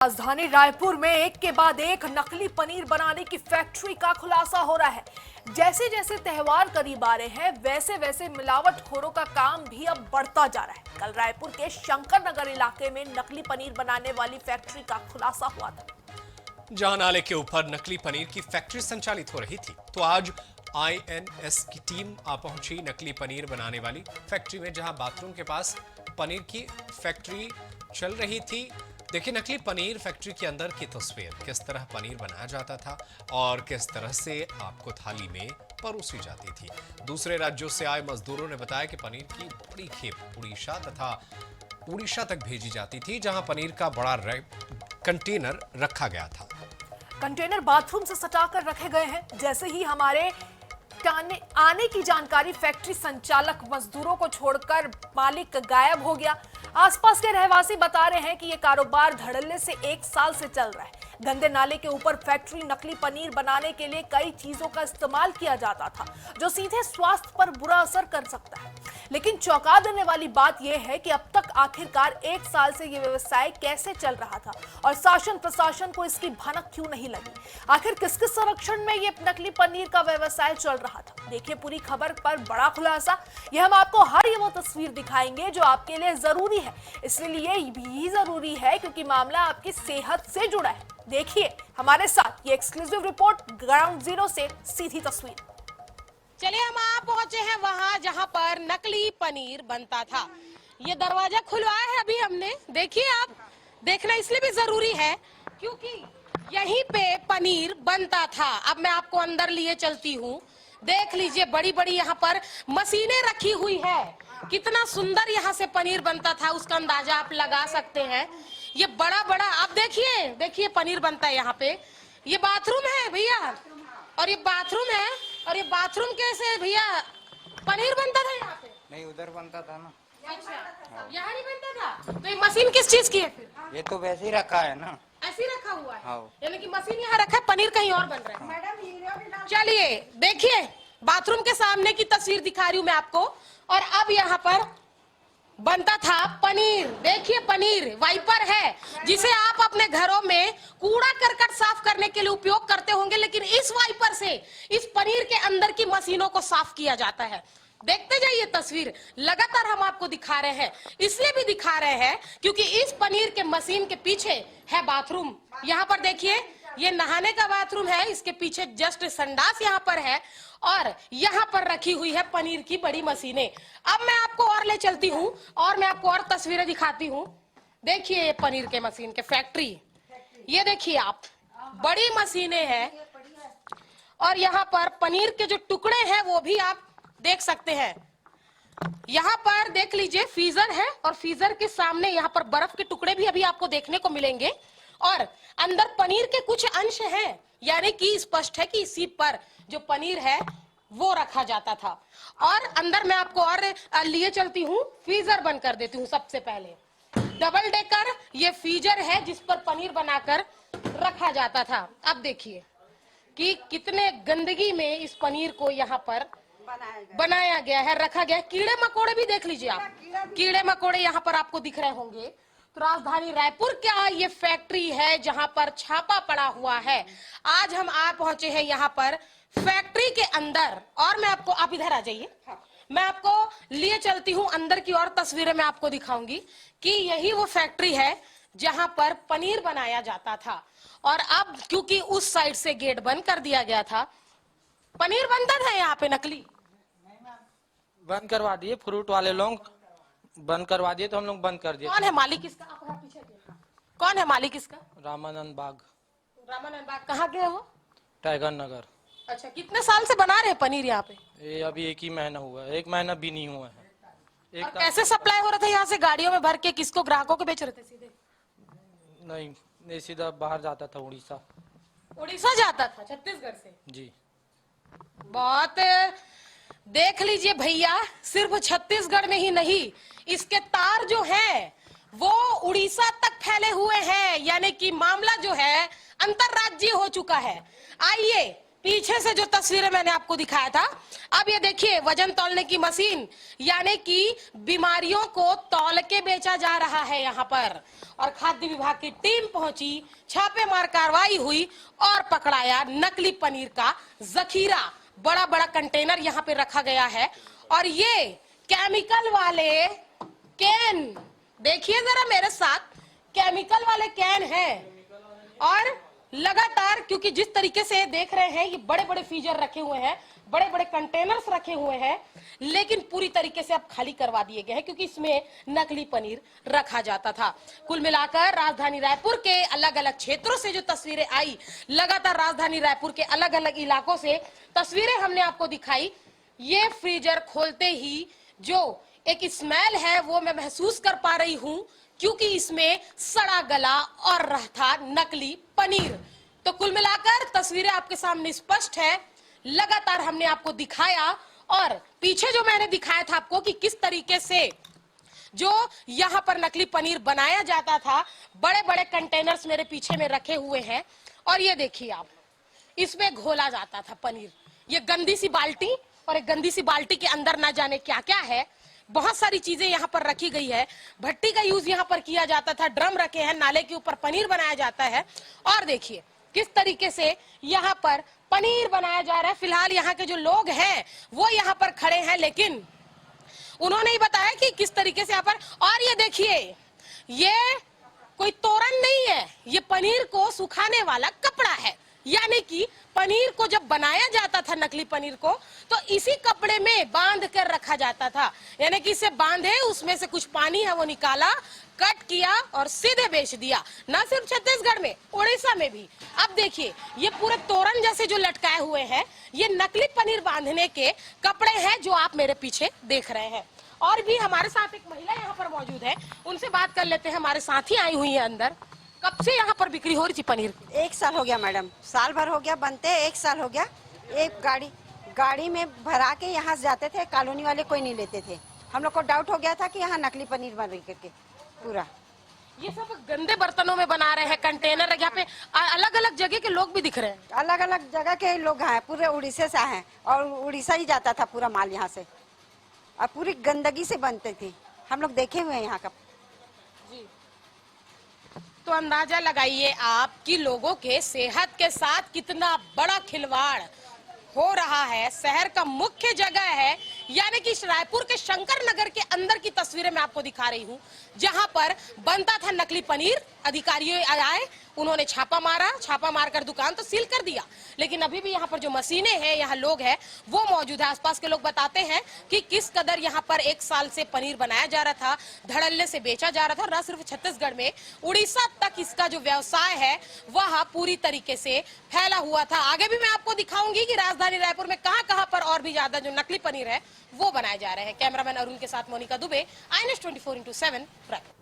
राजधानी रायपुर में एक के बाद एक नकली पनीर बनाने की फैक्ट्री का खुलासा हो रहा है। जैसे जैसे त्योहार करीब आ रहे हैं वैसे वैसे मिलावटखोरों का काम भी अब बढ़ता जा रहा है। कल रायपुर के शंकर नगर इलाके में नकली पनीर बनाने वाली फैक्ट्री का खुलासा हुआ था। जहां नाले के ऊपर नकली पनीर की फैक्ट्री संचालित हो रही थी, तो आज INS की टीम आ पहुंची नकली पनीर बनाने वाली फैक्ट्री में, जहां बाथरूम के पास पनीर की फैक्ट्री चल रही थी। देखिए नकली पनीर फैक्ट्री के अंदर की तस्वीर, किस तरह पनीर बनाया जाता था और किस तरह से आपको थाली में परोसी जाती थी। दूसरे राज्यों से आए मजदूरों ने बताया कि पनीर की बड़ी खेप उड़ीसा तक भेजी जाती थी, जहां पनीर का बड़ा कंटेनर रखा गया था। कंटेनर बाथरूम से सटाकर रखे गए हैं। जैसे ही हमारे आने की जानकारी, फैक्ट्री संचालक मजदूरों को छोड़कर मालिक गायब हो गया। आसपास के रहवासी बता रहे हैं कि यह कारोबार धड़ल्ले से 1 साल से चल रहा है। गंदे नाले के ऊपर फैक्ट्री नकली पनीर बनाने के लिए कई चीजों का इस्तेमाल किया जाता था, जो सीधे स्वास्थ्य पर बुरा असर कर सकता है। लेकिन चौंका देने वाली बात यह है कि अब तक आखिरकार 1 साल से यह व्यवसाय कैसे चल रहा था और शासन प्रशासन को इसकी भनक क्यों नहीं लगी। आखिर किसके संरक्षण में यह नकली पनीर का व्यवसाय चल रहा था। देखिए पूरी खबर पर बड़ा खुलासा। यह हम आपको हर वो तस्वीर दिखाएंगे जो आपके लिए जरूरी है। इसलिए भी जरूरी है क्योंकि मामला आपकी सेहत से जुड़ा है। देखिए हमारे साथ ये एक्सक्लूसिव रिपोर्ट ग्राउंड जीरो से सीधी तस्वीर। चलिए हम आप पहुंचे हैं वहां जहां पर नकली पनीर बनता था। ये दरवाजा खुलवाया है अभी हमने। देखिए आप, देखना इसलिए भी जरूरी है क्योंकि यहीं पे पनीर बनता था। अब मैं आपको अंदर लिए चलती हूँ। देख लीजिए बड़ी बड़ी यहाँ पर मशीनें रखी हुई है। कितना सुंदर यहाँ से पनीर बनता था, उसका अंदाजा आप लगा सकते हैं। ये बड़ा बड़ा आप देखिए पनीर बनता है यहाँ पे। ये बाथरूम है भैया, और ये बाथरूम है, और ये बाथरूम कैसे भैया पनीर बनता था यहाँ पे? नहीं, उधर बनता था ना। अच्छा, यहाँ नहीं बनता था। तो ये मशीन किस चीज की है फिर? ये तो वैसे ही रखा है ना, ऐसे ही रखा हुआ है। हाँ। यानी कि मशीन यहाँ रखा है, पनीर कहीं और बन रहा है। चलिए देखिए बाथरूम के सामने की तस्वीर दिखा रही हूँ मैं आपको। और अब यहाँ पर बनता था पनीर। देखिए पनीर वाइपर है जिसे आप अपने घरों में कूड़ा करकट साफ करने के लिए उपयोग करते होंगे, लेकिन इस वाइपर से इस पनीर के अंदर की मशीनों को साफ किया जाता है। देखते जाइए तस्वीर, लगातार हम आपको दिखा रहे हैं। इसलिए भी दिखा रहे हैं क्योंकि इस पनीर के मशीन के पीछे है बाथरूम। यहाँ पर देखिए ये नहाने का बाथरूम है, इसके पीछे जस्ट संडास यहाँ पर है, और यहाँ पर रखी हुई है पनीर की बड़ी मशीनें। अब मैं आपको और ले चलती हूँ और मैं आपको और तस्वीरें दिखाती हूँ। देखिए ये पनीर के मशीन के फैक्ट्री, ये देखिए आप, बड़ी मशीनें हैं। और यहाँ पर पनीर के जो टुकड़े हैं वो भी आप देख सकते हैं। यहाँ पर देख लीजिए फ्रीजर है, और फ्रीजर के सामने यहाँ पर बर्फ के टुकड़े भी अभी आपको देखने को मिलेंगे। और अंदर पनीर के कुछ अंश हैं, यानी कि स्पष्ट है कि इसी पर जो पनीर है वो रखा जाता था। और अंदर मैं आपको और लिए चलती हूँ, फ्रीजर बंद कर देती हूँ। सबसे पहले डबल डेकर ये फ्रीजर है जिस पर पनीर बनाकर रखा जाता था। अब देखिए कि कितने गंदगी में इस पनीर को यहाँ पर बनाया गया है, रखा गया है। कीड़े मकोड़े भी देख लीजिए आप, कीड़े मकोड़े यहाँ पर आपको दिख रहे होंगे। तो राजधानी रायपुर का ये फैक्ट्री है जहां पर छापा पड़ा हुआ है। आज हम आ पहुंचे हैं यहाँ पर फैक्ट्री के अंदर, और मैं आपको, आप इधर आ जाइए, मैं आपको लिए चलती हूँ अंदर की और तस्वीरें मैं आपको दिखाऊंगी कि यही वो फैक्ट्री है जहां पर पनीर बनाया जाता था। और अब क्योंकि उस साइड से गेट बंद कर दिया गया था, पनीर बनता था यहाँ पे नकली। बंद करवा दिए, फ्रूट वाले लोग बंद करवा दिए तो हम लोग बंद कर दिए। कौन है मालिक इसका? आप पीछे देखिए। कौन है मालिक इसका? रामानंद बाग। रामानंद बाग कहाँ के है वो? टाइगर नगर। अच्छा, कितने साल से बना रहे हैं पनीर यहाँ पे? ये अभी 1 ही महीना हुआ है, 1 महीना भी नहीं हुआ है। और कैसे सप्लाई हो रहा था यहाँ से? गाड़ियों में भर के किसको, ग्राहकों को बेच रहे थे सीधे? नहीं, ये सीधा बाहर जाता था, उड़ीसा। उड़ीसा जाता था छत्तीसगढ़ से? जी। बहुत देख लीजिए भैया, सिर्फ छत्तीसगढ़ में ही नहीं, इसके तार जो है वो उड़ीसा तक फैले हुए हैं। यानी कि मामला जो है अंतरराज्यीय हो चुका है। आइए पीछे से जो तस्वीरें मैंने आपको दिखाया था, अब ये देखिए वजन तौलने की मशीन, यानी कि बीमारियों को तौल के बेचा जा रहा है यहाँ पर। और खाद्य विभाग की टीम पहुंची, छापेमार कार्रवाई हुई और पकड़ाया नकली पनीर का जखीरा। बड़ा बड़ा कंटेनर यहाँ पे रखा गया है और ये केमिकल वाले कैन, देखिए जरा मेरे साथ, केमिकल वाले कैन हैं। और लगातार, क्योंकि जिस तरीके से देख रहे हैं, ये बड़े बड़े फ्रीजर रखे हुए हैं, बड़े बड़े कंटेनर्स रखे हुए हैं, लेकिन पूरी तरीके से अब खाली करवा दिए गए हैं क्योंकि इसमें नकली पनीर रखा जाता था। कुल मिलाकर राजधानी रायपुर के अलग अलग क्षेत्रों से जो तस्वीरें आई, लगातार राजधानी रायपुर के अलग अलग इलाकों से तस्वीरें हमने आपको दिखाई। ये फ्रीजर खोलते ही जो एक स्मेल है वो मैं महसूस कर पा रही हूं, क्योंकि इसमें सड़ा गला और रहा था नकली पनीर। तो कुल मिलाकर तस्वीरें आपके सामने स्पष्ट है, लगातार हमने आपको दिखाया। और पीछे जो मैंने दिखाया था आपको कि किस तरीके से जो यहाँ पर नकली पनीर बनाया जाता था, बड़े बड़े कंटेनर्स मेरे पीछे में रखे हुए हैं। और ये देखिए आप, इसमें घोला जाता था पनीर। ये गंदी सी बाल्टी, और एक गंदी सी बाल्टी के अंदर ना जाने क्या क्या है, बहुत सारी चीजें यहाँ पर रखी गई है। भट्टी का यूज यहाँ पर किया जाता था, ड्रम रखे हैं, नाले के ऊपर पनीर बनाया जाता है। और देखिए किस तरीके से यहाँ पर पनीर बनाया जा रहा है। फिलहाल यहाँ के जो लोग हैं वो यहाँ पर खड़े हैं, लेकिन उन्होंने ही बताया कि किस तरीके से यहाँ पर। और ये देखिए, ये कोई तोरण नहीं है, ये पनीर को सुखाने वाला कपड़ा है। यानी कि पनीर को जब बनाया जाता था, नकली पनीर को, तो इसी कपड़े में बांध कर रखा जाता था। यानी कि इसे बांधे, उसमें से कुछ पानी है वो निकाला, कट किया और सीधे बेच दिया। न सिर्फ छत्तीसगढ़ में, उड़ीसा में भी। अब देखिए, ये पूरे तोरण जैसे जो लटकाए हुए हैं, ये नकली पनीर बांधने के कपड़े हैं जो आप मेरे पीछे देख रहे हैं। और भी हमारे साथ एक महिला यहाँ पर मौजूद है, उनसे बात कर लेते हैं। हमारे साथ ही आई हुई है अंदर। कब से यहाँ पर बिक्री हो रही थी पनीर? 1 साल हो गया मैडम, साल भर हो गया बनते, 1 साल हो गया। एक गाड़ी में भरा के यहाँ से जाते थे, कॉलोनी वाले कोई नहीं लेते थे। हम लोग को डाउट हो गया था कि यहाँ नकली पनीर बन रही करके पूरा। ये सब गंदे बर्तनों में बना रहे हैं, कंटेनर। यहाँ पे अलग अलग जगह के लोग भी दिख रहे हैं। अलग अलग जगह के लोग हैं, पूरे उड़ीसा से हैं और उड़ीसा ही जाता था पूरा माल यहाँ से, और पूरी गंदगी से बनते थे। हम लोग देखे हुए हैं यहाँ का। तो अंदाजा लगाइए आप कि लोगों के सेहत के साथ कितना बड़ा खिलवाड़ हो रहा है। शहर का मुख्य जगह है, यानी कि रायपुर के शंकर नगर के अंदर की तस्वीरें मैं आपको दिखा रही हूँ, जहां पर बनता था नकली पनीर। अधिकारी आए, उन्होंने छापा मारा, छापा मारकर दुकान तो सील कर दिया, लेकिन अभी भी यहाँ पर जो मशीनें हैं, यहाँ लोग हैं, वो मौजूद है। आसपास के लोग बताते हैं कि किस कदर यहाँ पर 1 साल से पनीर बनाया जा रहा था, धड़ल्ले से बेचा जा रहा था। और न सिर्फ छत्तीसगढ़ में, उड़ीसा तक इसका जो व्यवसाय है वह पूरी तरीके से फैला हुआ था। आगे भी मैं आपको दिखाऊंगी कि राजधानी रायपुर में कहां पर और भी ज्यादा जो नकली पनीर है वो बनाए जा रहे हैं। कैमरामैन अरुण के साथ मोनिका दुबे, INS 24x7 रायपुर।